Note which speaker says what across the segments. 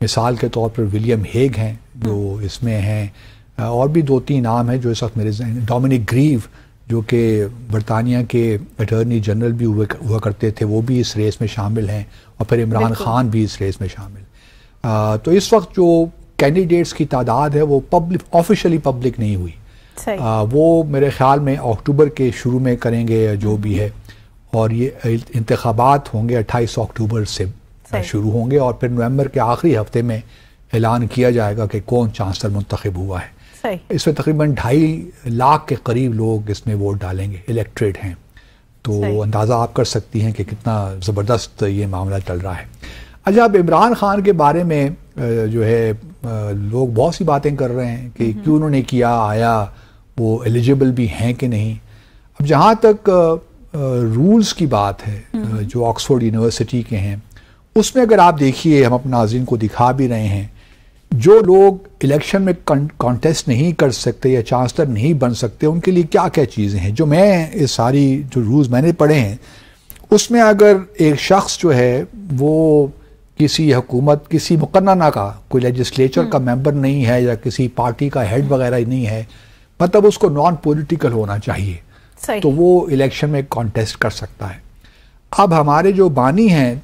Speaker 1: مثال کے طور پر ولیم ہیگ ہیں جو اس میں ہیں، اور بھی 2-3 نام ہیں جو اس وقت میرے ذہن، ڈومینک گریو جو کہ برطانیہ کے اٹارنی جنرل بھی ہوا کرتے تھے، وہ بھی اس ریس میں شامل ہیں، اور پھر عمران خان بھی اس ریس میں شامل۔ تو اس وقت جو کینڈیڈیٹس کی تعداد ہے وہ آفیشلی پبلک نہیں ہوئی، وہ میرے خیال میں اکتوبر کے شروع میں کریں گے یا جو بھی ہے، اور یہ انتخابات ہوں گے 28 اکتوبر سے شروع ہوں گے، اور پھر نومبر کے آخری ہفتے میں اعلان کیا جائے گا کہ کون چانسلر منتخب ہوا ہے۔ اس میں تقریباً 2.5 لاکھ کے قریب لوگ اس میں ووٹ ڈالیں گے، الیکٹریٹ ہیں، تو اندازہ آپ کر سکتی ہیں کہ کتنا زبردست یہ معاملہ چل رہا ہے۔ اچھا، اب عمران خان کے بارے میں جو ہے لوگ بہت سی باتیں کر رہے ہیں کہ کیوں انہوں نے کیا، آیا وہ ایلیجیبل بھی ہیں کہ نہیں۔ اب جہاں تک رولز کی بات ہے جو آکسفورڈ یونیورسٹی کے ہیں، اس میں اگر آپ دیکھیے، ہم اپنے ناظرین کو دکھا بھی رہے ہیں، جو لوگ الیکشن میں کانٹیسٹ نہیں کر سکتے یا چانسلر نہیں بن سکتے، ان کے لیے کیا کیا چیزیں ہیں، جو میں یہ ساری جو رولز میں نے پڑھے ہیں اس میں اگر ایک شخص جو ہے وہ کسی حکومت، کسی مقننہ کا، کوئی لیجسلیچر کا ممبر نہیں ہے یا کسی پارٹی کا ہیڈ وغیرہ نہیں ہے، مطلب اس کو نان پولیٹیکل ہونا چاہیے، تو وہ الیکشن میں کانٹیسٹ کر سکتا ہے۔ اب ہمارے جو بانی ہیں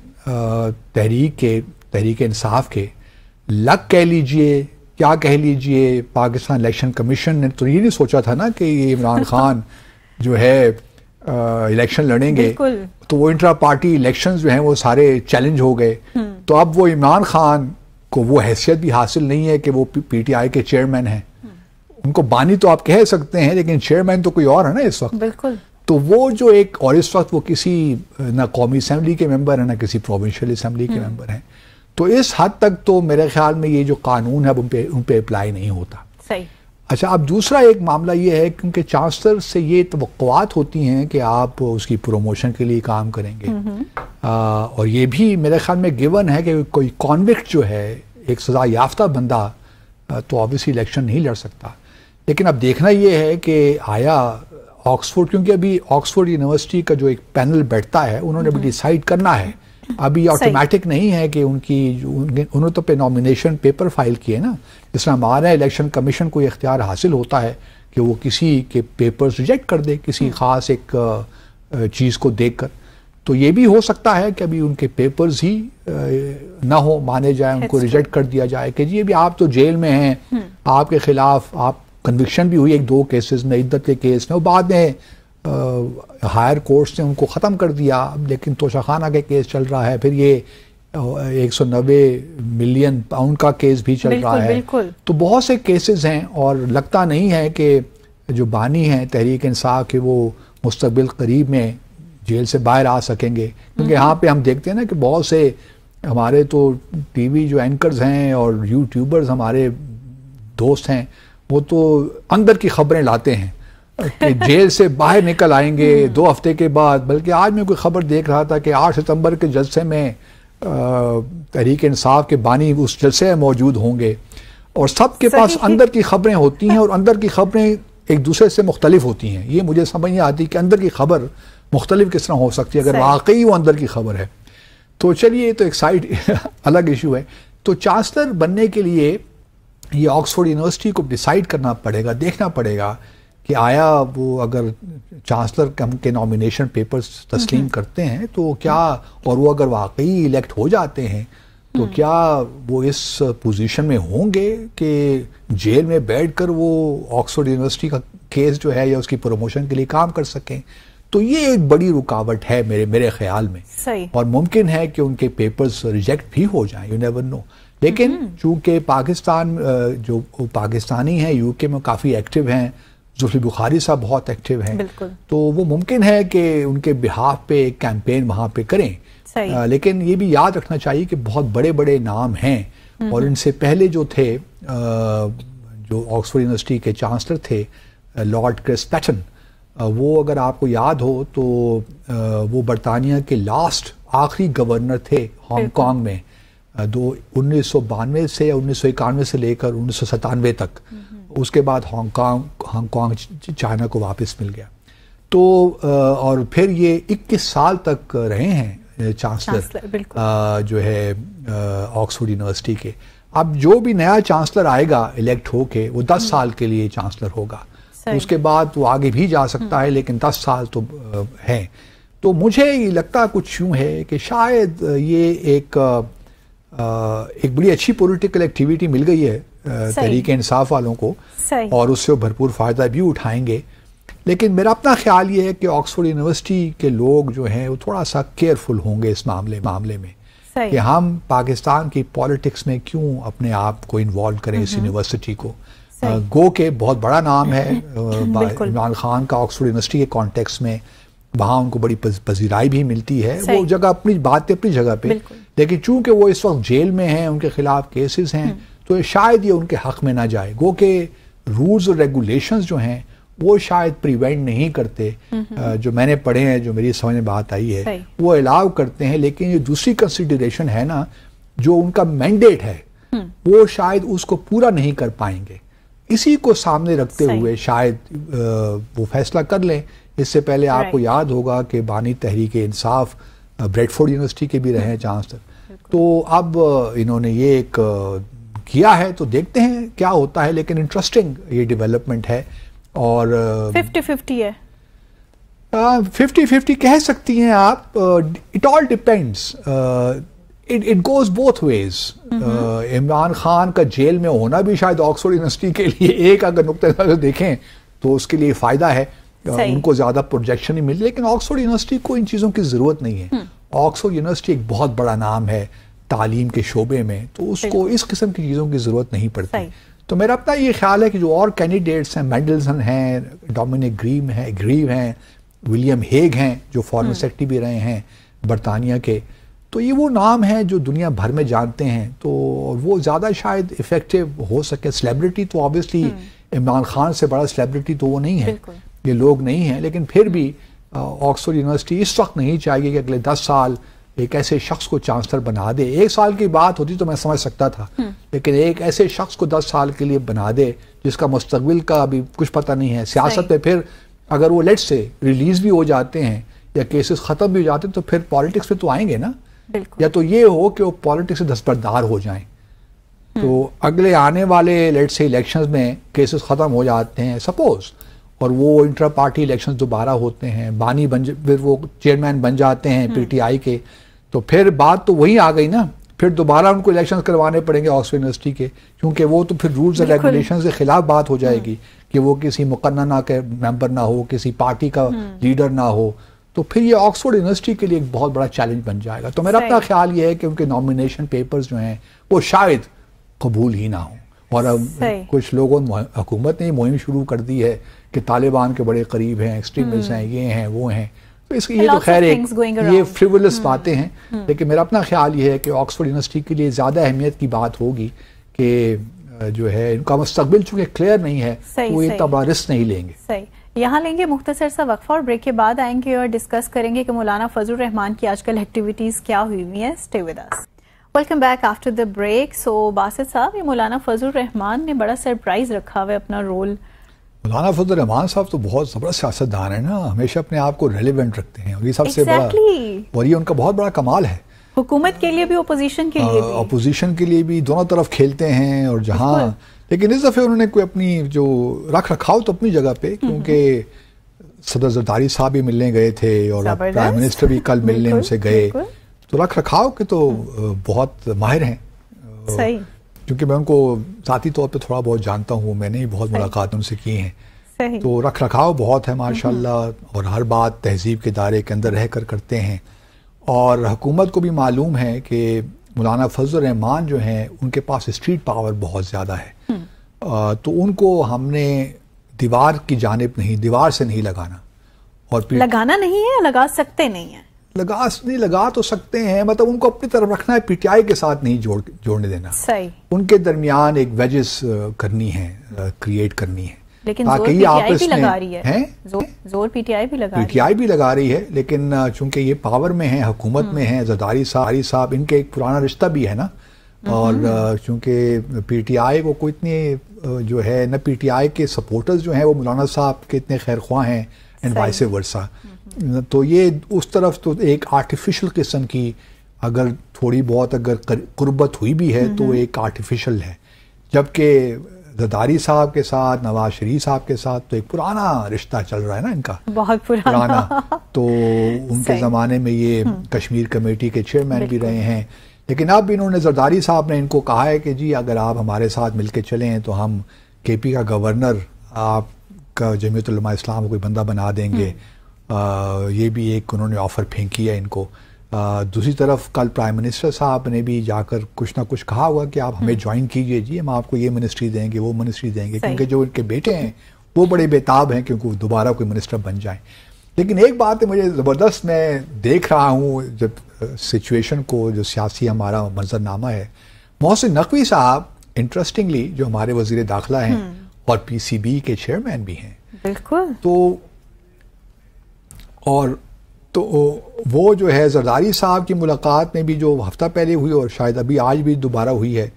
Speaker 1: تحریک انصاف کے، لک کہہ لیجئے، کیا کہہ لیجئے، پاکستان الیکشن کمیشن نے تو یہ نہیں سوچا تھا نا کہ یہ عمران خان جو ہے الیکشن لڑیں گے، تو وہ انٹرا پارٹی الیکشنز جو ہیں وہ سارے چیلنج ہو گئے، تو اب وہ عمران خان کو وہ حیثیت بھی حاصل نہیں ہے کہ وہ پی ٹی آئی کے چیئرمین ہیں، ان کو بانی تو آپ کہہ سکتے ہیں لیکن چیئرمین تو کوئی اور ہے نا اس وقت۔ بالکل۔ تو وہ جو ایک، اور اس وقت وہ کسی نہ قومی اسمبلی کے ممبر ہیں نہ کسی پروونشل اسمبلی کے ممبر ہیں، تو اس حد تک تو میرے خیال میں یہ جو قانون ہے ان پہ اپلائی نہیں ہوتا۔ صحیح۔ اچھا، اب دوسرا ایک معاملہ یہ ہے کیونکہ چانسلر سے یہ توقعات ہوتی ہیں کہ آپ اس کی پروموشن کے لیے کام کریں گے، اور یہ بھی میرے خیال میں گیون ہے کہ کوئی کانوکٹ جو ہے، ایک سزا یافتہ بندہ، تو آبویسلی الیکشن نہیں لڑ سکتا۔ لیکن اب دیکھنا یہ ہے کہ آیا آکسفورڈ، کیونکہ ابھی آکسفورڈ یونیورسٹی کا جو ایک پینل بیٹھتا ہے انہوں نے ابھی ڈیسائیڈ کرنا ہے، ابھی آٹومیٹک نہیں ہے کہ انہوں تو پہ نامینیشن پیپر فائل کیے نا، جس طرح ہمارا الیکشن کمیشن کو اختیار حاصل ہوتا ہے کہ وہ کسی کے پیپرز ریجیکٹ کر دے کسی خاص ایک چیز کو دیکھ کر، تو یہ بھی ہو سکتا ہے کہ ابھی ان کے پیپرز ہی نہ ہو، مانے جائیں، ان کو ریجیکٹ کر دیا جائے کہ جی ابھی آپ تو جیل میں ہیں، آپ کے خلاف آپ کنوکشن بھی ہوئی 1-2 کیسز میں، عدت کے کیس میں، وہ بعد میں ہائر کورٹس نے ان کو ختم کر دیا، لیکن توشہ خانہ کے کیس چل رہا ہے، پھر یہ 190 ملین پاؤنڈ کا کیس بھی چل رہا ہے، تو بہت سے کیسز ہیں، اور لگتا نہیں ہے کہ جو بانی ہیں تحریک انصاف کے وہ مستقبل قریب میں جیل سے باہر آ سکیں گے، کیونکہ یہاں پہ ہم دیکھتے ہیں نا کہ بہت سے ہمارے تو ٹی وی جو اینکرز ہیں اور یوٹیوبرز ہمارے دوست ہیں، وہ تو اندر کی خبریں لاتے ہیں کہ جیل سے باہر نکل آئیں گے 2 ہفتے کے بعد، بلکہ آج میں کوئی خبر دیکھ رہا تھا کہ 8 ستمبر کے جلسے میں تحریک انصاف کے بانی اس جلسے میں موجود ہوں گے، اور سب کے پاس اندر کی خبریں ہوتی ہیں، اور اندر کی خبریں ایک دوسرے سے مختلف ہوتی ہیں، یہ مجھے سمجھ نہیں آتی کہ اندر کی خبر مختلف کس طرح ہو سکتی ہے اگر واقعی وہ اندر کی خبر ہے۔ تو چلیے یہ تو ایک سائڈ الگ ایشو ہے۔ تو چانسلر بننے کے لیے یہ آکسفورڈ یونیورسٹی کو ڈیسائیڈ کرنا پڑے گا، دیکھنا پڑے گا کہ آیا وہ اگر چانسلر کے نامینیشن پیپرز تسلیم کرتے ہیں تو کیا، اور وہ اگر واقعی الیکٹ ہو جاتے ہیں تو کیا وہ اس پوزیشن میں ہوں گے کہ جیل میں بیٹھ کر وہ آکسفورڈ یونیورسٹی کا کیس جو ہے یا اس کی پروموشن کے لیے کام کر سکیں؟ تو یہ ایک بڑی رکاوٹ ہے میرے خیال میں، اور ممکن ہے کہ ان کے پیپرز ریجیکٹ بھی ہو جائیں، یو نیور نو۔ لیکن چونکہ پاکستان جو پاکستانی ہیں یو کے میں کافی ایکٹیو ہیں، ذوالفقار بخاری صاحب بہت ایکٹیو ہیں، تو وہ ممکن ہے کہ ان کے بہاف پہ ایک کیمپین وہاں پہ کریں، لیکن یہ بھی یاد رکھنا چاہیے کہ بہت بڑے بڑے نام ہیں، اور ان سے پہلے جو تھے جو آکسفورڈ یونیورسٹی کے چانسلر تھے لارڈ کرس پیٹن، وہ اگر آپ کو یاد ہو تو وہ برطانیہ کے لاسٹ آخری گورنر تھے ہانگ کانگ میں 1992 سے یا 1991 سے لے کر 1997 تک، اس کے بعد ہانگ کانگ چائنا کو واپس مل گیا، تو اور پھر یہ 21 سال تک رہے ہیں چانسلر جو ہے آکسفورڈ یونیورسٹی کے. اب جو بھی نیا چانسلر آئے گا الیکٹ ہو کے وہ 10 سال کے لیے چانسلر ہوگا. اس کے بعد وہ آگے بھی جا سکتا ہے لیکن 10 سال تو ہیں. تو مجھے یہ لگتا کچھ یوں ہے کہ شاید یہ ایک بڑی اچھی پولیٹیکل ایکٹیویٹی مل گئی ہے تحریک انصاف والوں کو اور اس سے بھرپور فائدہ بھی اٹھائیں گے. لیکن میرا اپنا خیال یہ ہے کہ آکسفورڈ یونیورسٹی کے لوگ جو ہیں وہ تھوڑا سا کیئرفل ہوں گے اس معاملے میں کہ ہم پاکستان کی پالیٹکس میں کیوں اپنے آپ کو انوالو کریں اس یونیورسٹی کو. گو کہ بہت بڑا نام ہے عمران خان کا آکسفورڈ یونیورسٹی کے کانٹیکس میں, وہاں ان کو بڑی پذیرائی بھی ملتی ہے, وہ جگہ اپنی بات ہے اپنی جگہ پہ. لیکن چونکہ وہ اس وقت جیل میں ہیں, ان کے خلاف کیسز ہیں, تو شاید یہ ان کے حق میں نہ جائے. گو کہ رولز اور ریگولیشنز جو ہیں وہ شاید پریونٹ نہیں کرتے, جو میں نے پڑھے ہیں, جو میری سمجھ میں بات آئی ہے وہ الاؤ کرتے ہیں. لیکن یہ دوسری کنسیڈریشن ہے نا, جو ان کا مینڈیٹ ہے وہ شاید اس کو پورا نہیں کر پائیں گے. اسی کو سامنے رکھتے ہوئے شاید وہ فیصلہ کر لیں. اس سے پہلے آپ کو یاد ہوگا کہ بانی تحریک انصاف بریڈفورڈ یونیورسٹی کے بھی رہے ہیں چانسلر. تو اب انہوں نے یہ ایک کیا ہے, تو دیکھتے ہیں کیا ہوتا ہے. لیکن انٹرسٹنگ یہ ڈیولپمنٹ ہے اور
Speaker 2: 50-50 ہے.
Speaker 1: 50-50 کہہ سکتی ہیں آپ. It all depends, it goes both ways. Imran Khan کا جیل میں ہونا بھی شاید آکسفورڈ یونیورسٹی کے لیے ایک اگر نقطہ نظر دیکھیں تو اس کے لیے فائدہ ہے, ان کو زیادہ پروجیکشن نہیں ملی. لیکن آکسفورڈ یونیورسٹی کو ان چیزوں کی ضرورت نہیں ہے. آکسفورڈ یونیورسٹی ایک بہت بڑا نام ہے تعلیم کے شعبے میں, تو اس کو اس قسم کی چیزوں کی ضرورت نہیں پڑتی. تو میرا اپنا یہ خیال ہے کہ جو اور کینڈیڈیٹس ہیں, مینڈلسن ہیں, ڈومینک گریو ہیں, ولیم ہیگ ہیں جو فارن سیکرٹری بھی رہے ہیں برطانیہ کے, تو یہ وہ نام ہیں جو دنیا بھر میں جانتے ہیں. تو وہ زیادہ شاید افیکٹو ہو سکے. سیلیبریٹی تو آبویسلی عمران خان سے بڑا سیلیبریٹی تو وہ نہیں ہے, یہ لوگ نہیں ہیں. لیکن پھر بھی آکسفورڈ یونیورسٹی اس وقت نہیں چاہیے کہ اگلے 10 سال ایک ایسے شخص کو چانسلر بنا دے. 1 سال کی بات ہوتی تو میں سمجھ سکتا تھا, لیکن ایک ایسے شخص کو 10 سال کے لیے بنا دے جس کا مستقبل کا ابھی کچھ پتہ نہیں ہے. سیاست میں پھر اگر وہ لیٹ سے ریلیز بھی ہو جاتے ہیں یا کیسز ختم بھی ہو جاتے ہیں تو پھر پالیٹکس میں تو آئیں گے نا. یا تو یہ ہو کہ وہ پالیٹکس سے دستبردار ہو جائیں, تو اگلے آنے والے لیٹ سے الیکشنز میں کیسز ختم ہو جاتے ہیں سپوز, اور وہ انٹرا پارٹی الیکشنز دوبارہ ہوتے ہیں, بانی پھر وہ چیئرمین بن جاتے ہیں پی ٹی آئی کے, تو پھر بات تو وہی آ گئی نا. پھر دوبارہ ان کو الیکشنز کروانے پڑیں گے آکسفورڈ یونیورسٹی کے, کیونکہ وہ تو پھر رولز اینڈ ریگولیشنز کے خلاف بات ہو جائے گی کہ وہ کسی مقننہ کے ممبر نہ ہو, کسی پارٹی کا لیڈر نہ ہو. تو پھر یہ آکسفورڈ یونیورسٹی کے لیے ایک بہت بڑا چیلنج بن جائے گا. تو میرا اپنا خیال یہ ہے کہ ان کے نامینیشن پیپرز جو ہیں وہ شاید قبول ہی نہ ہوں. اور اب کچھ لوگوں نے, حکومت نے مہم شروع کر دی ہے کہ طالبان کے بڑے قریب ہیں, ایکسٹریمسٹ ہیں, یہ ہیں وہ ہیں. تو اس کی یہ تو خیر ایک یہ فریولس باتیں ہیں. لیکن میرا اپنا خیال یہ ہے کہ آکسفورڈ یونیورسٹی کے لیے زیادہ اہمیت کی بات ہوگی کہ جو ہے ان کا مستقبل چونکہ کلیئر نہیں ہے وہ اتنا بڑا رسک نہیں لیں گے.
Speaker 2: یہاں لیں گے مختصر سا وقفہ اور بریک کے بعد آئیں گے اور ڈسکس کریں گے کہ مولانا فضل الرحمان کی آج کل ایکٹیویٹیز کیا ہوئی ہوئی ہیں. Stay with us. Welcome back after the break. So Basit Sahab, یہ مولانا فضل الرحمان نے بڑا سرپرائز رکھا ہوا ہے اپنا رول.
Speaker 1: مولانا فضل الرحمان صاحب تو بہت زبردست سیاستدان ہیں نا, ہمیشہ اپنے آپ کو ریلیونٹ رکھتے ہیں, اور یہ سب سے بڑا اور یہ ان کا بہت بڑا کمال ہے.
Speaker 2: حکومت کے لیے بھی اپوزیشن کے لیے بھی,
Speaker 1: اپوزیشن کے لیے بھی, دونوں طرف کھیلتے ہیں. اور جہاں لیکن اس دفعہ انہوں نے کوئی اپنی جو رکھ رکھاؤ تو اپنی جگہ پہ, کیونکہ صدر زرداری صاحب بھی ملنے گئے تھے اور پرائم منسٹر بھی کل ملنے ان سے گئے, تو رکھ رکھاؤ کے تو بہت ماہر ہیں. کیونکہ میں ان کو ذاتی طور پہ تھوڑا بہت جانتا ہوں, میں نے بہت ملاقات ان سے کی ہیں, تو رکھ رکھاؤ بہت ہے ماشاءاللہ, اور ہر بات تہذیب کے دائرے کے اندر رہ کر کرتے ہیں. اور حکومت کو بھی معلوم ہے کہ مولانا فضل الرحمان جو ہیں ان کے پاس اسٹریٹ پاور بہت زیادہ ہے, تو ان کو ہم نے دیوار کی جانب نہیں, دیوار سے نہیں لگانا. اور
Speaker 2: لگانا نہیں ہے, لگا سکتے نہیں ہیں,
Speaker 1: لگا تو سکتے ہیں, مطلب ان کو اپنی طرف رکھنا ہے, پی ٹی آئی کے ساتھ نہیں جوڑنے دینا. ان کے درمیان ایک ویجز کرنی ہے, کریٹ کرنی ہے.
Speaker 2: لیکن زور پی ٹی آئی بھی لگا رہی ہے, زور پی ٹی آئی بھی لگا رہی ہے. لیکن چونکہ یہ پاور میں ہیں, حکومت میں ہیں, زرداری صاحب ان کے ایک پرانا رشتہ بھی ہے نا, اور چونکہ پی ٹی آئی کو کوئی اتنے جو ہے نہ, پی ٹی آئی کے سپورٹرز جو ہیں وہ مولانا صاحب کے اتنے خیر خواہ ہیں, اینڈ وائس ورسا.
Speaker 1: تو یہ اس طرف تو ایک آرٹیفیشل قسم کی اگر تھوڑی بہت اگر قربت ہوئی بھی ہے تو ایک آرٹیفیشل ہے، جبکہ زرداری صاحب کے ساتھ نواز شریف صاحب کے ساتھ تو ایک پرانا رشتہ چل رہا ہے نا ان کا،
Speaker 2: بہت پرانا
Speaker 1: تو ان کے زمانے میں یہ کشمیر کمیٹی کے چیئرمین بھی رہے ہیں، لیکن اب انہوں نے زرداری صاحب نے ان کو کہا ہے کہ جی اگر آپ ہمارے ساتھ مل کے چلیں تو ہم کے پی کا گورنر آپ کا جمعیت علماء اسلام کوئی بندہ بنا دیں گے، یہ بھی ایک انہوں نے آفر پھینکی ہے ان کو۔ دوسری طرف کل پرائم منسٹر صاحب نے بھی جا کر کچھ نہ کچھ کہا ہوا کہ آپ ہمیں جوائن کیجئے جی، ہم آپ کو یہ منسٹری دیں گے وہ منسٹری دیں گے، کیونکہ جو ان کے بیٹے ہیں وہ بڑے بےتاب ہیں کیونکہ وہ دوبارہ کوئی منسٹر بن جائیں۔ لیکن ایک بات ہے مجھے زبردست میں دیکھ رہا ہوں جب سچویشن کو، جو سیاسی ہمارا منظرنامہ ہے، محسن نقوی صاحب انٹرسٹنگلی جو ہمارے وزیر داخلہ ہیں اور پی سی بی کے چیئرمین بھی ہیں،
Speaker 2: بالکل،
Speaker 1: تو وہ جو ہے زرداری صاحب کی ملاقات میں بھی جو ہفتہ پہلے ہوئی اور شاید ابھی آج بھی دوبارہ ہوئی ہے،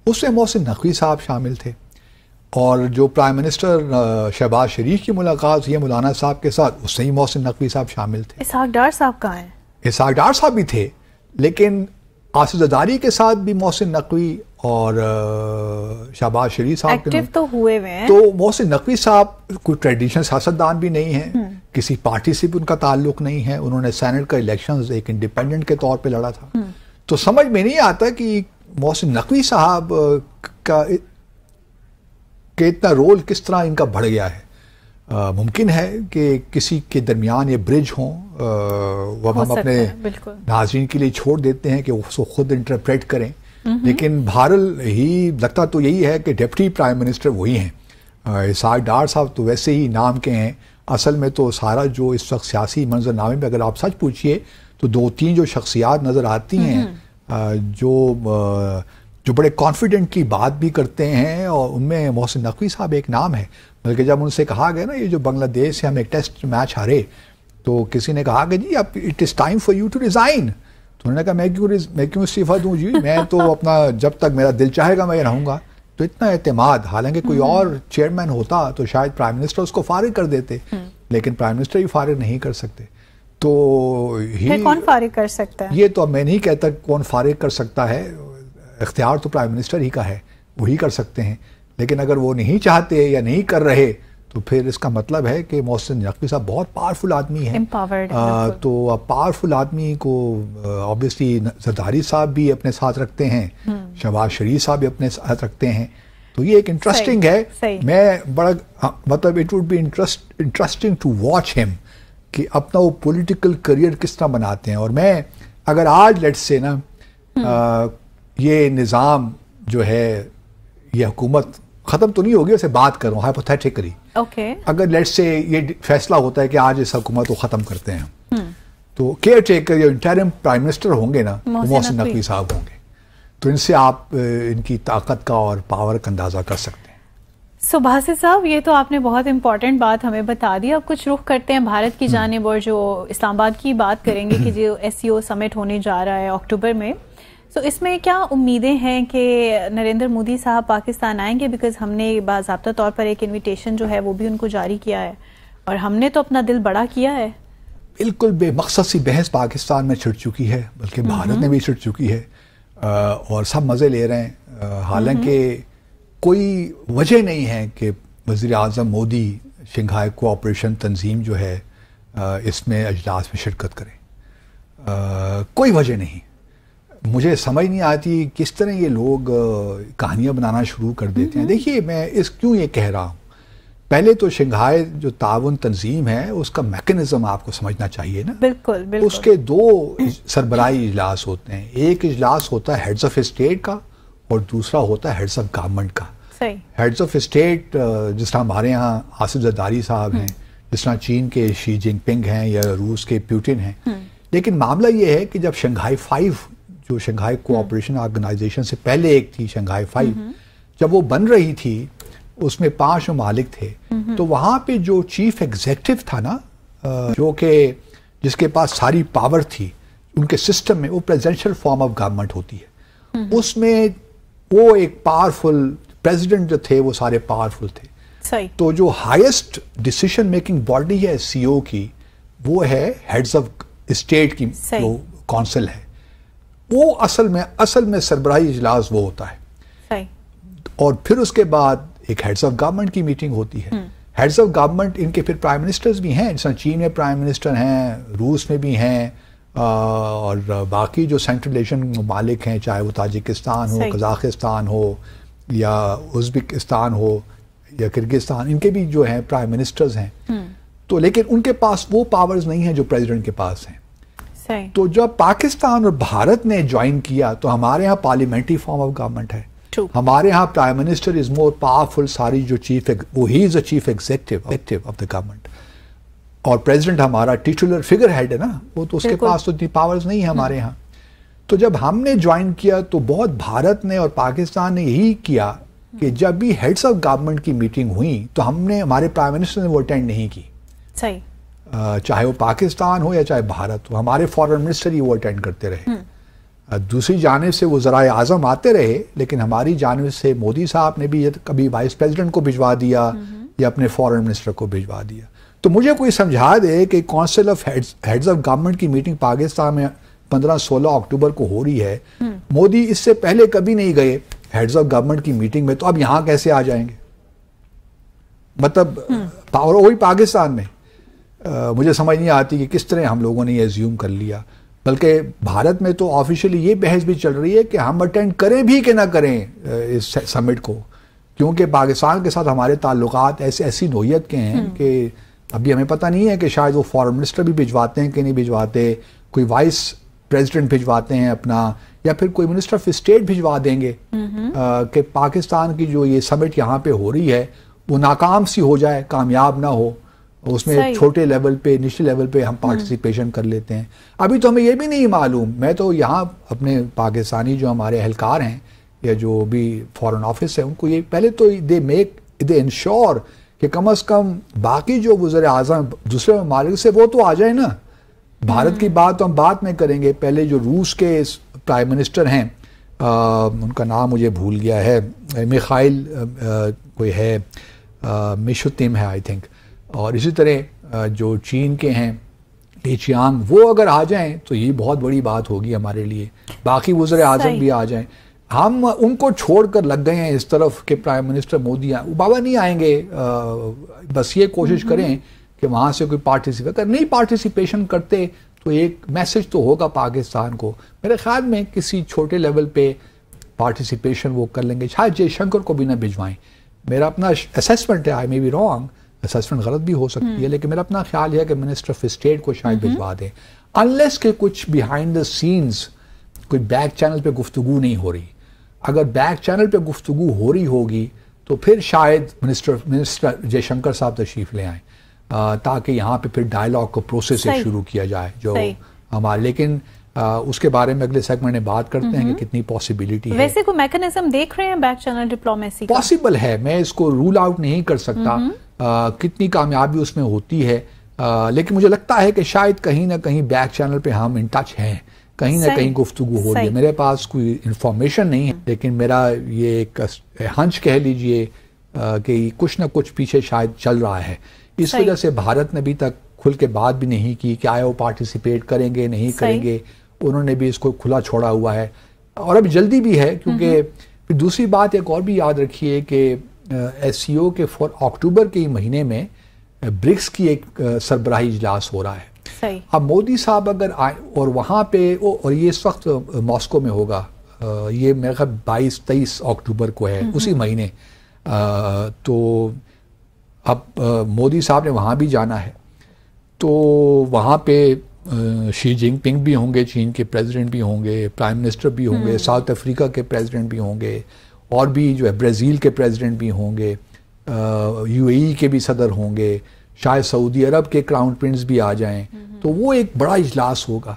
Speaker 1: اس میں محسن نقوی صاحب شامل تھے، اور جو پرائم منسٹر شہباز شریف کی ملاقات ہوئی ہے مولانا صاحب کے ساتھ، اس سے ہی محسن نقوی صاحب شامل تھے۔
Speaker 2: اسحاق ڈار صاحب کہاں ہیں؟
Speaker 1: اسحاق ڈار صاحب بھی تھے، لیکن آصف زرداری کے ساتھ بھی محسن نقوی اور شہباز شریف صاحب
Speaker 2: ایکٹیو تو ہوئے ہوئے ہیں۔
Speaker 1: تو محسن نقوی صاحب کوئی ٹریڈیشنل سیاستدان بھی نہیں ہیں، کسی پارٹی سے بھی ان کا تعلق نہیں ہے، انہوں نے سینٹ کا الیکشنز ایک انڈیپینڈنٹ کے طور پہ لڑا تھا، تو سمجھ میں نہیں آتا کہ محسن نقوی صاحب کا اتنا رول کس طرح ان کا بڑھ گیا ہے۔ ممکن ہے کہ کسی کے درمیان یہ برج ہوں، وہ ہم اپنے ناظرین کے لیے چھوڑ دیتے ہیں کہ اس کو خود انٹرپریٹ کریں، لیکن بہرحال ہی لگتا تو یہی ہے کہ ڈپٹی پرائم منسٹر وہی ہیں۔ اسحاق ڈار صاحب تو ویسے ہی نام کے ہیں، اصل میں تو سارا جو اس وقت سیاسی منظرنامے میں اگر آپ سچ پوچھئے تو دو تین جو شخصیات نظر آتی ہیں جو بڑے کانفیڈنٹلی بات بھی کرتے ہیں، اور ان میں محسن نقوی صاحب ایک نام ہے، بلکہ جب ان سے کہا گیا نا یہ جو بنگلہ دیش سے ہم ایک ٹیسٹ میچ ہارے تو کسی نے کہا کہ جی اب it is time for you to resign, تو انہوں نے کہا میں کیوں استعفیٰ دوں جی، میں تو اپنا جب تک میرا دل چاہے گا میں رہوں گا۔ تو اتنا اعتماد، حالانکہ کوئی اور چیئرمین ہوتا تو شاید پرائم منسٹر اس کو فارغ کر دیتے، لیکن پرائم منسٹر ہی فارغ نہیں کر سکتے، تو
Speaker 2: کون فارغ کر سکتا ہے؟
Speaker 1: یہ تو اب میں نہیں کہتا کون فارغ کر سکتا ہے، اختیار تو پرائم منسٹر ہی کا ہے، وہی کر سکتے ہیں، لیکن اگر وہ نہیں چاہتے یا نہیں کر رہے تو پھر اس کا مطلب ہے کہ محسن نقوی صاحب بہت پاورفل آدمی ہیں، تو پاورفل آدمی کو آبویسلی زرداری صاحب بھی اپنے ساتھ رکھتے ہیں، شہباز شریف صاحب بھی اپنے ساتھ رکھتے ہیں، تو یہ ایک انٹرسٹنگ ہے، میں بڑا مطلب it would be interesting to watch ہم کہ اپنا وہ پولیٹیکل کریئر کس طرح بناتے ہیں۔ اور میں اگر آج لیٹس سے نا یہ نظام جو ہے یہ حکومت ختم تو نہیں ہوگی، اسے بات کروں ہائپوتھیٹیکلی، اگر لیٹس سے یہ فیصلہ ہوتا ہے کہ آج اس حکومت کو ختم کرتے ہیں تو کیئر ٹیکر یا انٹرم پرائم منسٹر ہوں گے نا محسن نقوی صاحب ہوں گے، تو ان سے آپ ان کی طاقت کا اور پاور کا اندازہ کر سکتے ہیں۔
Speaker 2: باسط صاحب یہ تو آپ نے بہت امپورٹنٹ بات ہمیں بتا دی، اب کچھ رخ کرتے ہیں بھارت کی جانب اور جو اسلام آباد کی بات کریں گے کہ جو SCO سمٹ ہونے جا رہا ہے اکتوبر میں، تو اس میں کیا امیدیں ہیں کہ نریندر مودی صاحب پاکستان آئیں گے؟ بیکاز ہم نے باضابطہ طور پر ایک انویٹیشن جو ہے وہ بھی ان کو جاری کیا ہے، اور ہم نے تو اپنا دل بڑا کیا ہے۔
Speaker 1: بالکل بے مقصد سی بحث پاکستان میں چھڑ چکی ہے، بلکہ بھارت میں بھی چھڑ چکی ہے، اور سب مزے لے رہے ہیں، حالانکہ کوئی وجہ نہیں ہے کہ وزیر اعظم مودی شنگھائی کوآپریشن تنظیم جو ہے اس میں اجلاس میں شرکت کریں، کوئی وجہ نہیں۔ مجھے سمجھ نہیں آتی کس طرح یہ لوگ کہانیاں بنانا شروع کر دیتے ہیں۔ دیکھیے میں کیوں یہ کہہ رہا ہوں، پہلے تو شنگھائی جو تعاون تنظیم ہے اس کا میکنزم آپ کو سمجھنا چاہیے نا۔
Speaker 2: بالکل بالکل۔
Speaker 1: اس کے دو سربراہی اجلاس ہوتے ہیں، ایک اجلاس ہوتا ہے ہیڈز آف اسٹیٹ کا اور دوسرا ہوتا ہے ہیڈز آف گورنمنٹ کا۔ ہیڈز آف اسٹیٹ جس طرح ہمارے ہاں آصف زرداری صاحب ہیں، جس طرح چین کے شی جن پنگ ہیں یا روس کے پیوٹن ہیں، لیکن معاملہ یہ ہے کہ جب شنگھائی 5 جو شنگھائی کوآپریشن آرگنائزیشن سے پہلے ایک تھی شنگھائی 5، جب وہ بن رہی تھی اس میں 5 ممالک تھے، تو وہاں پہ جو چیف ایگزیکٹو تھا نا، جو کہ جس کے پاس ساری پاور تھی ان کے سسٹم میں، وہ پریزیڈنشل فارم آف گورنمنٹ ہوتی ہے، اس میں وہ ایک پاورفل پریزیڈنٹ جو تھے وہ سارے پاورفل تھے، تو جو ہائیسٹ ڈیسیشن میکنگ باڈی ہے CO کی وہ ہے ہیڈز آف اسٹیٹ کی جو کونسل ہے، وہ اصل میں سربراہی اجلاس وہ ہوتا ہے، اور پھر اس کے بعد ایک ہیڈز آف گورنمنٹ کی میٹنگ ہوتی ہے. ہیڈز آف گورنمنٹ ان کے پھر پرائم منسٹرز بھی ہیں، جیسے چین میں پرائم منسٹر ہیں، روس میں بھی ہیں، اور باقی جو سینٹرل ایشین ممالک ہیں، چاہے وہ تاجکستان ہو، قزاقستان ہو، یا ازبکستان ہو، یا کرگزستان، ان کے بھی جو ہیں پرائم منسٹرز ہیں. تو لیکن ان کے پاس وہ پاورز نہیں ہیں جو پریزیڈنٹ کے پاس ہیں. تو جب پاکستان اور بھارت نے جوائن کیا تو ہمارے ہاں پارلیمنٹری فارم آف گورنمنٹ ہے. ہمارے ہاں prime minister is more powerful, sorry جو he is a chief executive of the government, اور پریزیڈنٹ ہمارا ٹیٹولر فگر ہیڈ ہے نا، وہ تو اس کے پاس تو اتنی پاورز نہیں ہے ہمارے ہاں. تو جب ہم نے جوائن کیا تو بہت بھارت نے اور پاکستان نے یہی کیا کہ جب بھی ہیڈز آف گورنمنٹ کی میٹنگ ہوئی تو ہمارے پرائم منسٹر نے وہ اٹینڈ نہیں کی. چاہے وہ پاکستان ہو یا چاہے بھارت ہو، ہمارے فارن منسٹر ہی وہ اٹینڈ کرتے رہے. دوسری جانب سے وزرائے اعظم آتے رہے، لیکن ہماری جانب سے مودی صاحب نے بھی کبھی وائس پریزیڈنٹ کو بھجوا دیا یا اپنے فارن منسٹر کو بھجوا دیا. تو مجھے کوئی سمجھا دے کہ council of heads of government کی میٹنگ پاکستان میں 15-16 اکتوبر کو ہو رہی ہے، مودی اس سے پہلے کبھی نہیں گئے ہیڈز آف گورنمنٹ کی میٹنگ میں، تو اب یہاں کیسے آ جائیں گے؟ مطلب وہی پاکستان میں مجھے سمجھ نہیں آتی کہ کس طرح ہم لوگوں نے یہ ایزیوم کر لیا. بلکہ بھارت میں تو آفیشلی یہ بحث بھی چل رہی ہے کہ ہم اٹینڈ کریں بھی کہ نہ کریں اس سمٹ کو، کیونکہ پاکستان کے ساتھ ہمارے تعلقات ایسی نوعیت کے ہیں کہ ابھی ہمیں پتہ نہیں ہے کہ شاید وہ فارن منسٹر بھی بھجواتے ہیں کہ نہیں بھجواتے، کوئی وائس پریزیڈنٹ بھجواتے ہیں اپنا، یا پھر کوئی منسٹر آف اسٹیٹ بھجوا دیں گے کہ پاکستان کی جو یہ سمٹ یہاں پہ ہو رہی ہے وہ ناکام سی ہو جائے، کامیاب نہ ہو، اس میں چھوٹے لیول پہ نچلے لیول پہ ہم پارٹیسپیشن کر لیتے ہیں. ابھی تو ہمیں یہ بھی نہیں معلوم. میں تو یہاں اپنے پاکستانی جو ہمارے اہلکار ہیں یا جو بھی فارن آفس ہے ان کو یہ پہلے تو دے انشور کہ کم از کم باقی جو وزیر اعظم دوسرے ممالک سے وہ تو آ جائیں نا. بھارت کی بات تو ہم بعد میں کریں گے، پہلے جو روس کے پرائم منسٹر ہیں ان کا نام مجھے بھول گیا ہے، میخائل کوئی ہے، میشوتیم ہے آئی تھنک، اور اسی طرح جو چین کے ہیں لی چیانگ، وہ اگر آ جائیں تو یہ بہت بڑی بات ہوگی ہمارے لیے. باقی وزیر اعظم بھی آ جائیں. ہم ان کو چھوڑ کر لگ گئے ہیں اس طرف کہ پرائم منسٹر مودی بابا نہیں آئیں گے. بس یہ کوشش کریں کہ وہاں سے کوئی اگر نہیں پارٹیسپیشن کرتے تو ایک میسج تو ہوگا پاکستان کو. میرے خیال میں کسی چھوٹے لیول پہ پارٹیسپیشن وہ کر لیں گے، شاید جے شنکر کو بھی نہ بھجوائیں. میرا اپنا اسیسمنٹ ہے، آئی مے بی رانگ، اسیسمنٹ غلط بھی ہو سکتی ہے، لیکن میرا اپنا خیال ہے کہ منسٹر آف اسٹیٹ کو شاید بھجوا دیں، انلیس کہ کچھ بیہائنڈ دا سینز کوئی بیک چینل پہ گفتگو نہیں ہو رہی. اگر بیک چینل پہ گفتگو ہو رہی ہوگی تو پھر شاید منسٹر جے شنکر صاحب تشریف لے آئیں تاکہ یہاں پہ پھر ڈائیلاگ کو پروسیس شروع کیا جائے جو ہمارے. لیکن اس کے بارے میں اگلے سیگمنٹ میں بات کرتے ہیں کہ کتنی پاسبلٹی ہے.
Speaker 2: ویسے کوئی میکنزم دیکھ رہے ہیں بیک چینل ڈپلومیسی کا؟
Speaker 1: پاسبل ہے، میں اس کو رول آؤٹ نہیں کر سکتا کتنی کامیابی اس میں ہوتی ہے، لیکن مجھے لگتا ہے کہ شاید کہیں نہ کہیں بیک چینل پہ ہم ان ٹچ ہیں، کہیں نہ کہیں گفتگو ہو رہی ہے. میرے پاس کوئی انفارمیشن نہیں ہے، لیکن میرا یہ ایک ہنچ کہہ لیجئے کہ کچھ نہ کچھ پیچھے شاید چل رہا ہے. اس وجہ سے بھارت نے ابھی تک کھل کے بات بھی نہیں کی کہ آئے وہ پارٹیسپیٹ کریں گے نہیں کریں گے. انہوں نے بھی اس کو کھلا چھوڑا ہوا ہے، اور اب جلدی بھی ہے کیونکہ دوسری بات ایک اور بھی یاد رکھیے کہ ایس سی او کے اکتوبر کے مہینے میں برکس کی ایک سربراہی اجلاس ہو رہا ہے. اب مودی صاحب اگر آئے اور وہاں پہ، اور یہ اس وقت ماسکو میں ہوگا، یہ میرے خیال 22-23 اکتوبر کو ہے اسی مہینے، تو اب مودی صاحب نے وہاں بھی جانا ہے. تو وہاں پہ شی جن پنگ بھی ہوں گے، چین کے پریزیڈنٹ بھی ہوں گے، پرائم منسٹر بھی ہوں گے، ساؤتھ افریقہ کے پریزیڈنٹ بھی ہوں گے، اور بھی جو ہے برازیل کے پریزیڈنٹ بھی ہوں گے، یو اے ای کے بھی صدر ہوں گے، شاید سعودی عرب کے کراؤن پرنس بھی آ جائیں. تو وہ ایک بڑا اجلاس ہوگا.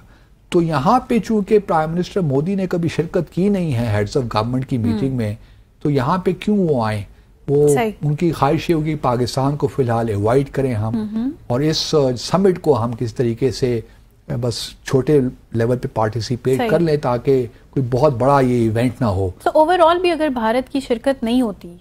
Speaker 1: تو یہاں پہ چونکہ پرائم منسٹر مودی نے کبھی شرکت کی نہیں ہے ہیڈز آف گورنمنٹ کی میٹنگ میں، تو یہاں پہ کیوں وہ آئیں؟ وہ ان کی خواہش یہ ہوگی پاکستان کو فی الحال اوائڈ کریں ہم، اور اس سمٹ کو ہم کس طریقے سے بس چھوٹے لیول پہ پارٹیسپیٹ کر لیں تاکہ کوئی بہت بڑا یہ ایونٹ نہ ہو.
Speaker 2: تو اوور آل بھی اگر بھارت کی شرکت نہیں ہوتی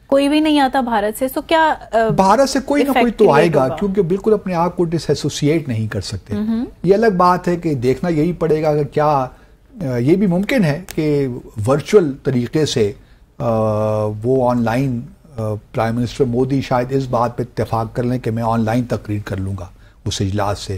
Speaker 2: کوئی بھی نہیں آتا بھارت سے، سو کیا
Speaker 1: بھارت سے کوئی نہ کوئی تو آئے گا، کیونکہ بالکل اپنے آپ کو ڈس ایسوسیٹ نہیں کر سکتے. یہ الگ بات ہے کہ دیکھنا یہی پڑے گا کہ کیا یہ بھی ممکن ہے کہ ورچوئل طریقے سے وہ on line prime minister Modi شاید اس بات پہ اتفاق کر لیں کہ میں آن لائن تقریر کر لوں گا اس اجلاس سے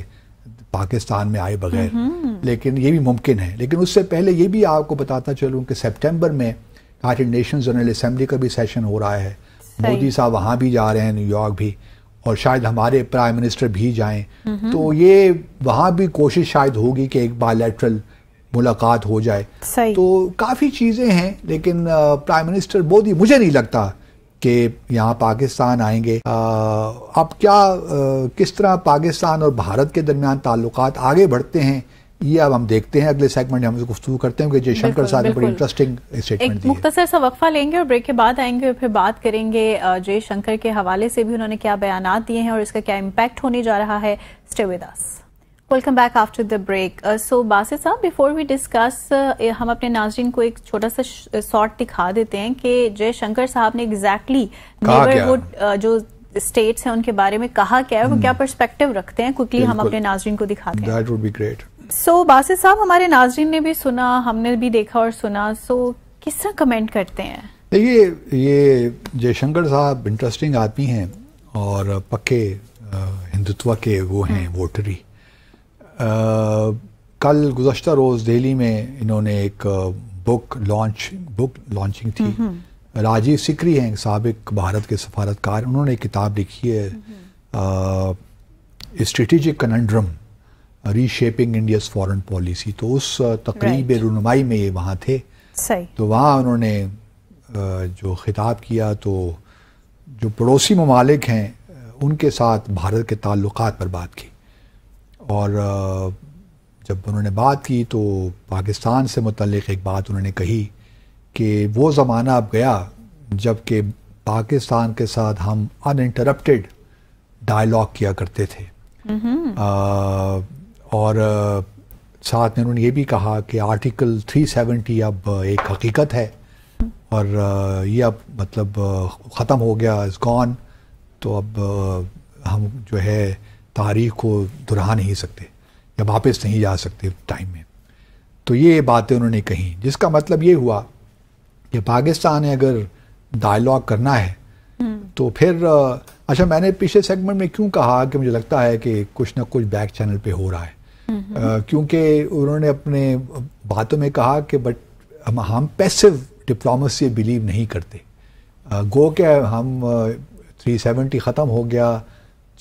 Speaker 1: پاکستان میں آئے بغیر، لیکن یہ بھی ممکن ہے. لیکن اس سے پہلے یہ بھی آپ کو بتاتا چلوں کہ سپٹمبر میں یونائیٹڈ نیشنز جنرل اسمبلی کا بھی سیشن ہو رہا ہے. مودی صاحب وہاں بھی جا رہے ہیں، نیو یارک بھی، اور شاید ہمارے پرائم منسٹر بھی جائیں. تو یہ وہاں بھی کوشش شاید ہوگی کہ ایک بائیلیٹرل ملاقات ہو جائے. تو کافی چیزیں ہیں، لیکن پرائم منسٹر مودی مجھے نہیں لگتا کہ یہاں پاکستان آئیں گے. اب کیا کس طرح پاکستان اور بھارت کے درمیان تعلقات آگے بڑھتے ہیں یہ اب ہم دیکھتے ہیں. اگلے سیگمنٹ میں ہم گفتگو کرتے ہیں کہ جے شنکر صاحب نے بڑی انٹرسٹنگ اسٹیٹمنٹ دی ہے.
Speaker 2: ایک مختصر سا وقفہ لیں گے اور بریک کے بعد آئیں گے اور پھر بات کریں گے جے شنکر کے حوالے سے بھی انہوں نے کیا بیانات دیے ہیں اور اس کا کیا امپیکٹ ہونے جا رہا ہے. Stay with us. Welcome back after the break. So Basit Sahab, before we discuss ہم اپنے ناظرین کو ایک چھوٹا سا شارٹ دکھا دیتے ہیں کہ جے شنکر صاحب نے ایگزیکٹلی نیبرہڈ جو اسٹیٹس ہیں ان کے بارے میں کہا کیا ہے، وہ کیا پرسپیکٹو رکھتے ہیں، کوئکلی ہم اپنے ناظرین کو دکھاتے ہیں.
Speaker 1: That would be great.
Speaker 2: سو باسط صاحب، ہمارے ناظرین نے بھی سنا، ہم نے بھی دیکھا اور سنا، سو کس طرح کمنٹ کرتے ہیں؟
Speaker 1: دیکھیے، یہ جے شنکر صاحب انٹرسٹنگ آدمی ہیں اور پکے ہندوتوا کے وہ ہیں ووٹری. کل گزشتہ روز دہلی میں انہوں نے ایک بک لانچنگ تھی. راجیو سکری ہیں سابق بھارت کے سفارتکار، انہوں نے ایک کتاب لکھی ہے اسٹریٹجک کننڈرم ری شیپنگ انڈیاز فارن پالیسی. تو اس تقریب رونمائی میں یہ وہاں تھے. تو وہاں انہوں نے جو خطاب کیا تو جو پڑوسی ممالک ہیں ان کے ساتھ بھارت کے تعلقات پر بات کی، اور جب انہوں نے بات کی تو پاکستان سے متعلق ایک بات انہوں نے کہی کہ وہ زمانہ اب گیا جب کہ پاکستان کے ساتھ ہم ان انٹرپٹیڈ ڈائلاگ کیا کرتے تھے. اور ساتھ میں انہوں نے یہ بھی کہا کہ آرٹیکل 370 اب ایک حقیقت ہے اور یہ اب مطلب ختم ہو گیا، از گون. تو اب ہم جو ہے تاریخ کو دہرا نہیں سکتے یا واپس نہیں جا سکتے ٹائم میں. تو یہ باتیں انہوں نے کہیں، جس کا مطلب یہ ہوا کہ پاکستان نے اگر ڈائلاگ کرنا ہے تو پھر اچھا، میں نے پچھلے سیگمنٹ میں کیوں کہا کہ مجھے لگتا ہے کہ کچھ نہ کچھ بیک چینل پہ ہو رہا ہے، کیونکہ انہوں نے اپنے باتوں میں کہا کہ بٹ ہم پیسو ڈپلومیسی بلیو نہیں کرتے. گو کہ ہم 370 ختم ہو گیا.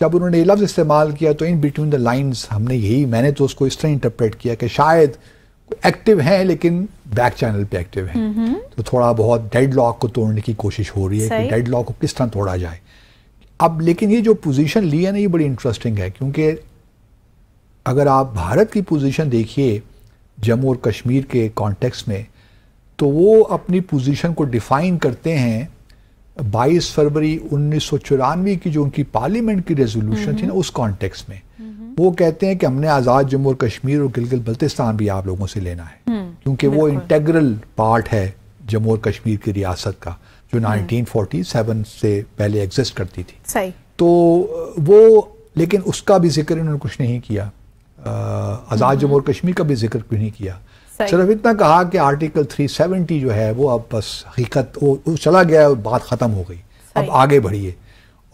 Speaker 1: جب انہوں نے یہ لفظ استعمال کیا تو ان بٹوین دا لائنز ہم نے یہی، میں نے تو اس کو اس طرح انٹرپریٹ کیا کہ شاید ایکٹیو ہیں لیکن بیک چینل پہ ایکٹیو ہیں. تو تھوڑا بہت ڈیڈ لاک کو توڑنے کی کوشش ہو رہی ہے کہ ڈیڈ لاک کو کس طرح توڑا جائے. اب لیکن یہ جو پوزیشن لی ہے نا، یہ بڑی انٹرسٹنگ ہے، کیونکہ اگر آپ بھارت کی پوزیشن دیکھیے جموں اور کشمیر کے کانٹیکس میں، تو وہ اپنی پوزیشن کو ڈیفائن کرتے ہیں 22 فروری 1994 کی جو ان کی پارلیمنٹ کی ریزولوشن تھی نا، اس کانٹیکس میں وہ کہتے ہیں کہ ہم نے آزاد جموں اور کشمیر اور گلگت بلتستان بھی آپ لوگوں سے لینا ہے، کیونکہ وہ انٹیگرل پارٹ ہے جموں اور کشمیر کی ریاست کا، جو 1947 سے پہلے ایگزسٹ کرتی تھی. تو وہ لیکن اس کا بھی ذکر انہوں نے کچھ نہیں کیا، آزاد جموں اور کشمیر کا بھی ذکر کچھ نہیں کیا. صرف اتنا کہا کہ آرٹیکل 370 جو ہے وہ اب بس حقیقت وہ چلا گیا، بات ختم ہو گئی، اب آگے بڑھیے.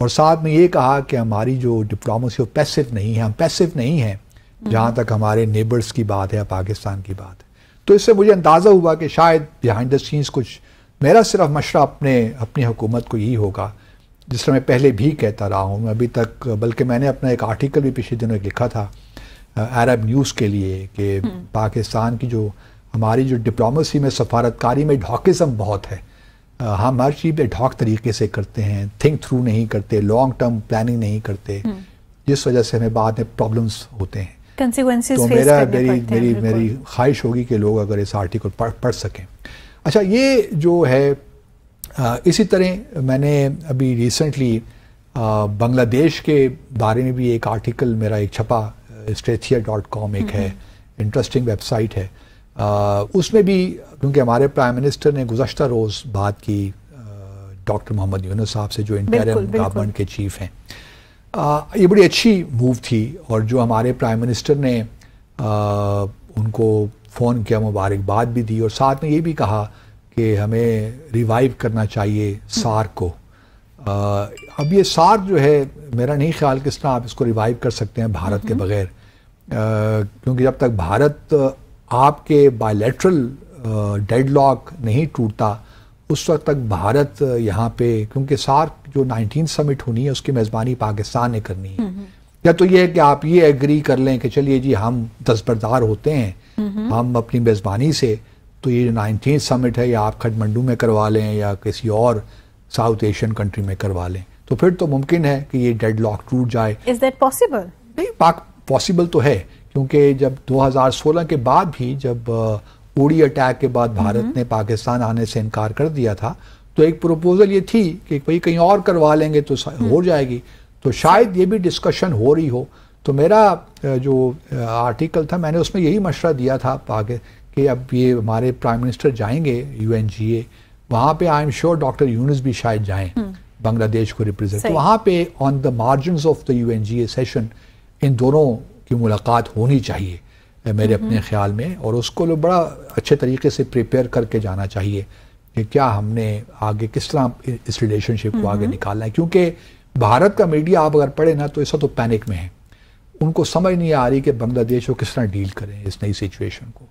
Speaker 1: اور ساتھ میں یہ کہا کہ ہماری جو ڈپلومیسی وہ پیسو نہیں ہے، ہم پیسو نہیں ہیں جہاں تک ہمارے نیبرز کی بات ہے، پاکستان کی بات ہے. تو اس سے مجھے اندازہ ہوا کہ شاید بیہائنڈ دا سینس کچھ، میرا صرف مشورہ اپنی حکومت کو یہی ہوگا، جس طرح میں پہلے بھی کہتا رہا ہوں ابھی تک، بلکہ میں نے اپنا ایک آرٹیکل بھی پچھلے دنوں لکھا تھا عرب نیوز کے لیے کہ پاکستان کی جو ہماری جو ڈپلومیسی میں سفارتکاری میں ڈھاکزم بہت ہے. ہم ہر چیز ڈھاک طریقے سے کرتے ہیں، تھنک تھرو نہیں کرتے، لانگ ٹرم پلاننگ نہیں کرتے، جس وجہ سے ہمیں بعد میں پرابلمز ہوتے ہیں. تو میری خواہش ہوگی کہ لوگ اگر اس آرٹیکل پڑھ سکیں. اچھا، یہ جو ہے اسی طرح میں نے ابھی ریسنٹلی بنگلہ دیش کے بارے میں بھی ایک آرٹیکل میرا ایک چھپا، strathia.com ایک ہے، انٹرسٹنگ ویب سائٹ ہے. اس میں بھی کیونکہ ہمارے پرائم منسٹر نے گزشتہ روز بات کی ڈاکٹر محمد یونس صاحب سے جو انٹرم گورنمنٹ کے چیف ہیں. یہ بڑی اچھی موو تھی, اور جو ہمارے پرائم منسٹر نے ان کو فون کیا, مبارکباد بھی دی, اور ساتھ میں یہ بھی کہا کہ ہمیں ریوائیو کرنا چاہیے سارک کو. اب یہ سارک جو ہے میرا نہیں خیال کس طرح آپ اس کو ریوائیو کر سکتے ہیں بھارت کے بغیر, کیونکہ جب تک بھارت آپ کے بائی لیٹرل ڈیڈ لاک نہیں ٹوٹتا اس وقت تک بھارت یہاں پہ, کیونکہ سارک جو 19 سمٹ ہونی ہے اس کی میزبانی پاکستان نے کرنی ہے. یا تو یہ ہے کہ آپ یہ ایگری کر لیں کہ چلیے جی ہم دستبردار ہوتے ہیں ہم اپنی میزبانی سے, تو یہ جو 19 سمٹ ہے یا آپ کھٹمنڈو میں کروا لیں یا کسی اور ساؤتھ ایشین کنٹری میں کروا لیں, تو پھر تو ممکن ہے کہ یہ ڈیڈ لاک ٹوٹ جائے.
Speaker 2: Is that possible?
Speaker 1: نہیں, پاسبل تو ہے, کیونکہ جب 2016 کے بعد بھی جب اوڑی اٹیک کے بعد بھارت نے پاکستان آنے سے انکار کر دیا تھا, تو ایک پروپوزل یہ تھی کہ بھئی کہیں اور کروا لیں گے تو ہو جائے گی. تو شاید یہ بھی ڈسکشن ہو رہی ہو. تو میرا جو آرٹیکل تھا میں نے اس میں یہی مشورہ دیا تھا کہ اب یہ ہمارے پرائم منسٹر جائیں گے UNGA, وہاں پہ آئی ایم شیور ڈاکٹر یونس بھی شاید جائیں بنگلہ دیش کو ریپرزینٹ, تو وہاں پہ on the margins of the UNGA session ان دونوں کی ملاقات ہونی چاہیے میرے اپنے خیال میں, اور اس کو بڑا اچھے طریقے سے پریپیئر کر کے جانا چاہیے کہ کیا ہم نے آگے کس طرح اس ریلیشن شپ کو آگے نکالنا ہے. کیونکہ بھارت کا میڈیا آپ اگر پڑھیں نا تو ایسا تو پینک میں ہے, ان کو سمجھ نہیں آ رہی کہ بنگلہ دیش کو کس طرح ڈیل کریں اس نئی سچویشن کو,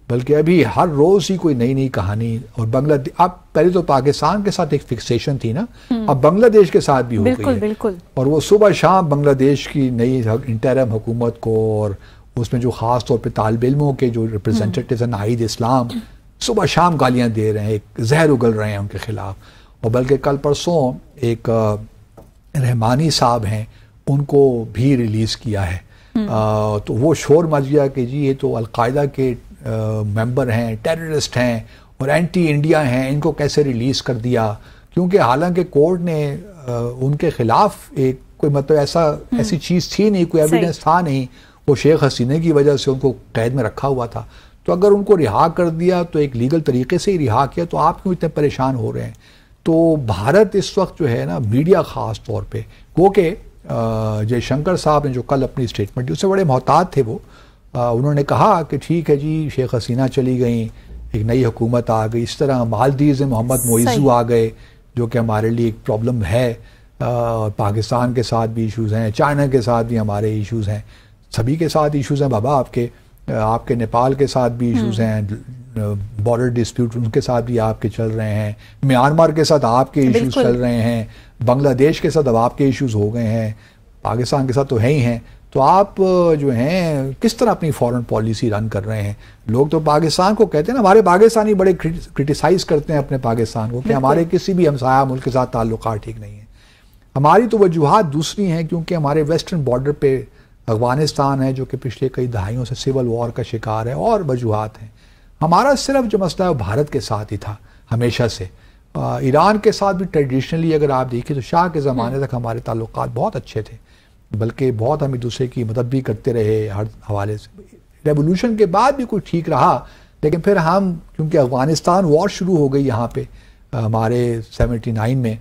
Speaker 1: بلکہ ابھی ہر روز ہی کوئی نئی کہانی. اور بنگلہ دیش اب پہلے تو پاکستان کے ساتھ ایک فکسیشن تھی نا, اب بنگلہ دیش کے ساتھ بھی ہو گئی ہے, اور وہ صبح شام بنگلہ دیش کی نئی انٹرم حکومت کو, اور اس میں جو خاص طور پہ طالب علموں کے جو ریپرزینٹیٹیوز ہیں ناہید اسلام, صبح شام گالیاں دے رہے ہیں, ایک زہر اگل رہے ہیں ان کے خلاف. اور بلکہ کل پرسوں ایک رحمانی صاحب ہیں ان کو بھی ریلیز کیا ہے, تو وہ شور مچ گیا کہ جی یہ تو القاعدہ کے ممبر ہیں, ٹیررسٹ ہیں اور اینٹی انڈیا ہیں, ان کو کیسے ریلیز کر دیا. کیونکہ حالانکہ کورٹ نے ان کے خلاف ایک کوئی مطلب ایسی چیز تھی نہیں, کوئی ایویڈنس تھا نہیں, وہ شیخ حسینہ کی وجہ سے ان کو قید میں رکھا ہوا تھا. تو اگر ان کو رہا کر دیا تو ایک لیگل طریقے سے ہی رہا کیا, تو آپ کیوں اتنے پریشان ہو رہے ہیں. تو بھارت اس وقت جو ہے نا میڈیا خاص طور پہ, وہ کہ جے شنکر صاحب نے جو کل اپنی اسٹیٹمنٹ دی اس سے بڑے محتاط تھے. وہ انہوں نے کہا کہ ٹھیک ہے جی شیخ حسینہ چلی گئیں, ایک نئی حکومت آ گئی, اس طرح مالدیز میں محمد معیزو آ گئے جو کہ ہمارے لیے ایک پرابلم ہے, پاکستان کے ساتھ بھی ایشوز ہیں, چائنا کے ساتھ بھی ہمارے ایشوز ہیں, سبھی کے ساتھ ایشوز ہیں بابا, آپ کے نیپال کے ساتھ بھی ایشوز ہیں, بارڈر ڈسپیوٹ ان کے ساتھ بھی آپ کے چل رہے ہیں, میانمار کے ساتھ آپ کے ایشوز چل رہے ہیں, بنگلہ دیش کے ساتھ اب آپ کے ایشوز ہو گئے ہیں, پاکستان کے ساتھ تو ہے ہی ہیں. تو آپ جو ہیں کس طرح اپنی فارن پالیسی رن کر رہے ہیں. لوگ تو پاکستان کو کہتے ہیں نا, ہمارے پاکستانی بڑے کرٹیسائز کرتے ہیں اپنے پاکستان کو کہ ہمارے کسی بھی ہمسایہ ملک کے ساتھ تعلقات ٹھیک نہیں ہیں. ہماری تو وجوہات دوسری ہیں, کیونکہ ہمارے ویسٹرن بارڈر پہ افغانستان ہے جو کہ پچھلے کئی دہائیوں سے سول وار کا شکار ہے, اور وجوہات ہیں. ہمارا صرف جو مسئلہ ہے وہ بھارت کے ساتھ ہی تھا ہمیشہ سے. ایران کے ساتھ بھی ٹریڈیشنلی اگر آپ دیکھیں تو شاہ کے زمانے تک ہمارے تعلقات بہت اچھے تھے, بلکہ بہت ہم ایک دوسرے کی مدد بھی کرتے رہے ہر حوالے سے. ریولوشن کے بعد بھی کچھ ٹھیک رہا, لیکن پھر ہم کیونکہ افغانستان وار شروع ہو گئی یہاں پہ ہمارے 79 میں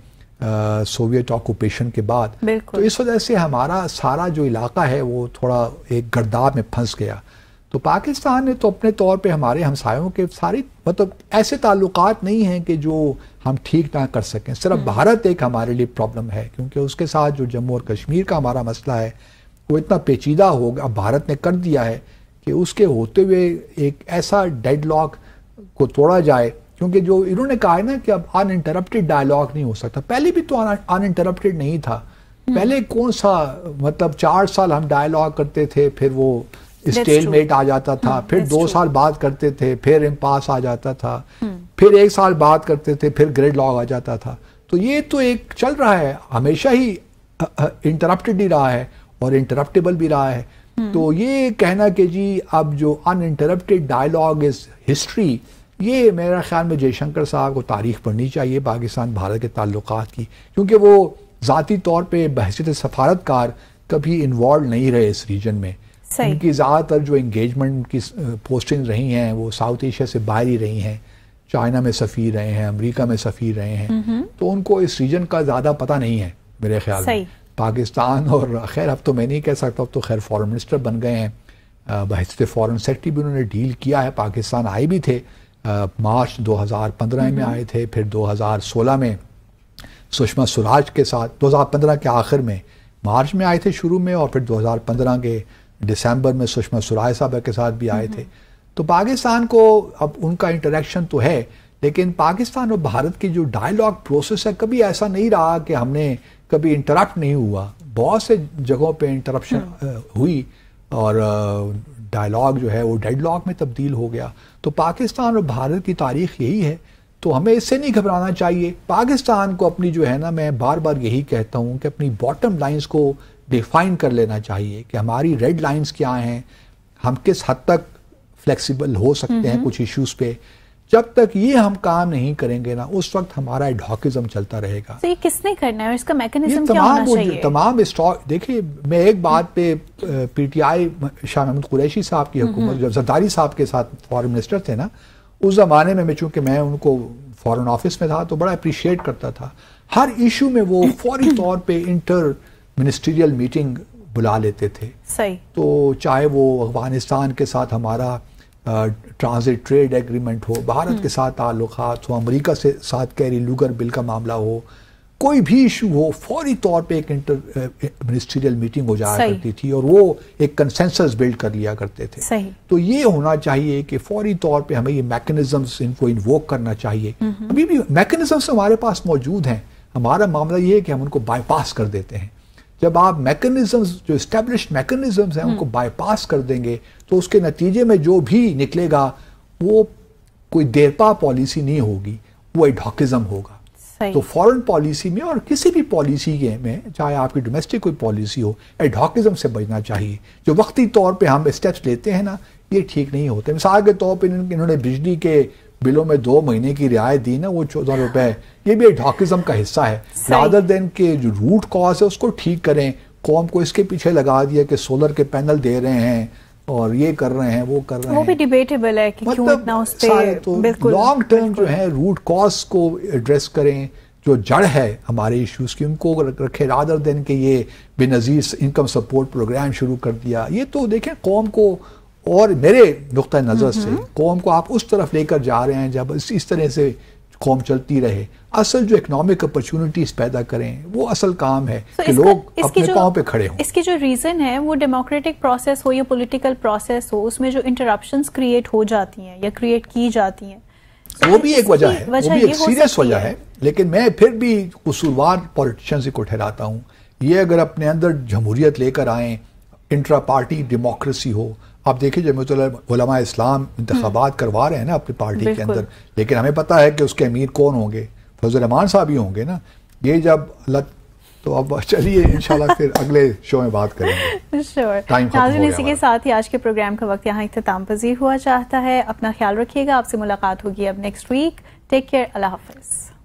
Speaker 1: سوویت آکوپیشن کے بعد, تو اس وجہ سے ہمارا سارا جو علاقہ ہے وہ تھوڑا ایک گرداب میں پھنس گیا. تو پاکستان نے تو اپنے طور پہ ہمارے ہمسایوں کے ساری مطلب ایسے تعلقات نہیں ہیں کہ جو ہم ٹھیک نہ کر سکیں. صرف بھارت ایک ہمارے لیے پرابلم ہے, کیونکہ اس کے ساتھ جو جموں اور کشمیر کا ہمارا مسئلہ ہے وہ اتنا پیچیدہ ہو گیا, اب بھارت نے کر دیا ہے کہ اس کے ہوتے ہوئے ایک ایسا ڈیڈ لاک کو توڑا جائے. کیونکہ جو انہوں نے کہا ہے نا کہ اب ان انٹرپٹیڈ ڈائلاگ نہیں ہو سکتا, پہلے بھی تو ان انٹرپٹیڈ نہیں تھا. پہلے کون سا مطلب 4 سال ہم ڈائلاگ کرتے تھے, پھر وہ اسٹیل میٹ آ جاتا تھا, پھر 2 سال بعد کرتے تھے, پھر امپاس آ جاتا تھا, پھر 1 سال بعد کرتے تھے, پھر گریڈ لاگ آ جاتا تھا. تو یہ تو ایک چل رہا ہے, ہمیشہ ہی انٹرپٹیڈ ہی رہا ہے اور انٹرپٹیبل بھی رہا ہے. تو یہ کہنا کہ جی اب جو ان انٹرپٹیڈ ڈائلاگ از ہسٹری, یہ میرا خیال میں جے شنکر صاحب کو تاریخ پڑھنی چاہیے پاکستان بھارت کے تعلقات کی, کیونکہ وہ ذاتی طور پہ بحیثیت سفارتکار کبھی انوالو نہیں رہے اس ریجن میں. ان کی زیادہ تر جو انگیجمنٹ کی پوسٹنگ رہی ہیں وہ ساؤتھ ایشیا سے باہر ہی رہی ہیں, چائنا میں سفیر رہے ہیں، امریکہ میں سفیر رہے ہیں، تو ان کو اس ریجن کا زیادہ پتہ نہیں ہے میرے خیال میں. پاکستان اور خیر اب تو میں نہیں کہہ سکتا، اب تو خیر فورن منسٹر بن گئے ہیں، بحیثیت فورن سیکرٹری بھی انہوں نے ڈیل کیا ہے. پاکستان آئے بھی تھے، مارچ 2015 میں آئے تھے، پھر 2016 میں سشما سوراج کے ساتھ، 2015 کے آخر میں مارچ میں آئے تھے شروع میں، اور پھر 2015 کے دسمبر میں سشما سوراج صاحبہ کے ساتھ بھی آئے تھے. تو پاکستان کو اب ان کا انٹریکشن تو ہے، لیکن پاکستان اور بھارت کی جو ڈائیلاگ پروسیس ہے کبھی ایسا نہیں رہا کہ ہم نے کبھی انٹرپٹ نہیں ہوا. بہت سے جگہوں پہ انٹرپشن ہوئی اور ڈائیلاگ جو ہے وہ ڈیڈ لاک میں تبدیل ہو گیا. تو پاکستان اور بھارت کی تاریخ یہی ہے، تو ہمیں اس سے نہیں گھبرانا چاہیے. پاکستان کو اپنی جو ہے نا، میں بار بار یہی کہتا ہوں کہ اپنی باٹم لائنز کو ڈیفائن کر لینا چاہیے کہ ہماری ریڈ لائنز کیا ہیں، ہم کس حد تک فلیکسیبل ہو سکتے ہیں کچھ ایشوز پہ. جب تک یہ ہم کام نہیں کریں گے نا، اس وقت ہمارا ایڈہاکزم چلتا رہے گا.
Speaker 2: تو یہ کس نے کرنا ہے، اس کا میکنزم کیا ہونا چاہیے؟
Speaker 1: تمام دیکھیں، میں ایک بات پہ P T I Shah Mahmood Qureshi صاحب کی حکومت جب زرداری صاحب کے ساتھ فارن منسٹر تھے نا، اس زمانے میں چونکہ میں ان کو فارن آفس میں تھا تو بڑا اپریشیٹ کرتا تھا. ہر ایشو میں وہ فوری طور پہ انٹر منسٹریل میٹنگ بلا لیتے تھے.
Speaker 2: صحیح.
Speaker 1: تو چاہے وہ افغانستان کے ساتھ ہمارا ٹرانزٹ ٹریڈ ایگریمنٹ ہو، بھارت کے ساتھ تعلقات ہو، امریکہ سے ساتھ کیری لوگر بل کا معاملہ ہو، کوئی بھی ایشو ہو، فوری طور پہ ایک انٹر منسٹریل میٹنگ ہو جایا کرتی تھی اور وہ ایک کنسنسس بلڈ کر لیا کرتے تھے.
Speaker 2: صحیح.
Speaker 1: تو یہ ہونا چاہیے کہ فوری طور پہ ہمیں یہ میکنزمز ان کو انووک کرنا چاہیے. ابھی بھی میکنزمز ہمارے پاس موجود ہیں، ہمارا معاملہ یہ ہے کہ ہم ان کو بائی پاس کر دیتے ہیں. جب آپ میکنزمز جو اسٹیبلشڈ میکنزمز ہیں ان کو بائی پاس کر دیں گے تو اس کے نتیجے میں جو بھی نکلے گا وہ کوئی دیرپا پالیسی نہیں ہوگی، وہ ایڈہاکزم ہوگا. تو فورن پالیسی میں اور کسی بھی پالیسی میں، چاہے آپ کی ڈومیسٹک کوئی پالیسی ہو، ایڈہاکزم سے بچنا چاہیے. جو وقتی طور پہ ہم اسٹیپس لیتے ہیں نا، یہ ٹھیک نہیں ہوتے. مثال کے طور پہ انہوں نے بجلی کے بلوں میں 2 مہینے کی رعایت دی نا، وہ 14 روپے، یہ بھی ایڈہاکزم کا حصہ ہے. رادر دین کہ جو روٹ کاز ہے اس کو ٹھیک کریں، قوم کو اس کے پیچھے لگا دیا کہ سولر کے پینل دے رہے ہیں اور یہ کر رہے ہیں، وہ کر رہے ہیں.
Speaker 2: وہ بھی ڈیبیٹیبل ہے کہ کیوں اتنا اس پہ.
Speaker 1: بالکل لانگ ٹرم جو ہے روٹ کاز کو ایڈریس کریں، جو جڑ ہے ہمارے ایشوز کی ان کو رکھے، رادر دین کہ یہ بے نظیر انکم سپورٹ پروگرام شروع کر دیا. یہ تو دیکھیں قوم کو، اور میرے نقطہ نظر سے قوم کو آپ اس طرف لے کر جا رہے ہیں جب اس طرح سے قوم چلتی رہے. اصل جو اکنامک اپرچونٹیز پیدا کریں وہ اصل کام ہے کہ لوگ اپنے پاؤں پہ کھڑے ہوں.
Speaker 2: اس کی جو ریزن ہے وہ ڈیموکریٹک پروسیس ہو یا پولیٹیکل پروسیس ہو، اس میں جو انٹرپشنز کریٹ ہو جاتی ہیں یا کریٹ کی جاتی ہیں،
Speaker 1: وہ بھی ایک وجہ ہے، وہ بھی ایک سیریس وجہ ہے. لیکن میں پھر بھی قصوروار پولیٹیشنز کو ٹھہراتا ہوں. یہ اگر اپنے اندر جمہوریت لے کر آئیں، انٹرا پارٹی ڈیموکریسی ہو. آپ دیکھیں جمعیت علماء اسلام انتخابات کروا رہے ہیں نا اپنی پارٹی کے اندر، لیکن ہمیں پتہ ہے کہ اس کے امیر کون ہوں گے، فضل الرحمان صاحب ہی ہوں گے نا. یہ جب تو اب چلیے انشاءاللہ پھر اگلے شو میں بات کریں گے.
Speaker 2: ناظرین، اسی کے ساتھ ہی آج کے پروگرام کا وقت یہاں اختتام پذیر ہوا چاہتا ہے. اپنا خیال رکھیے گا، آپ سے ملاقات ہوگی اب نیکسٹ ویک. ٹیک کیئر، اللہ حافظ.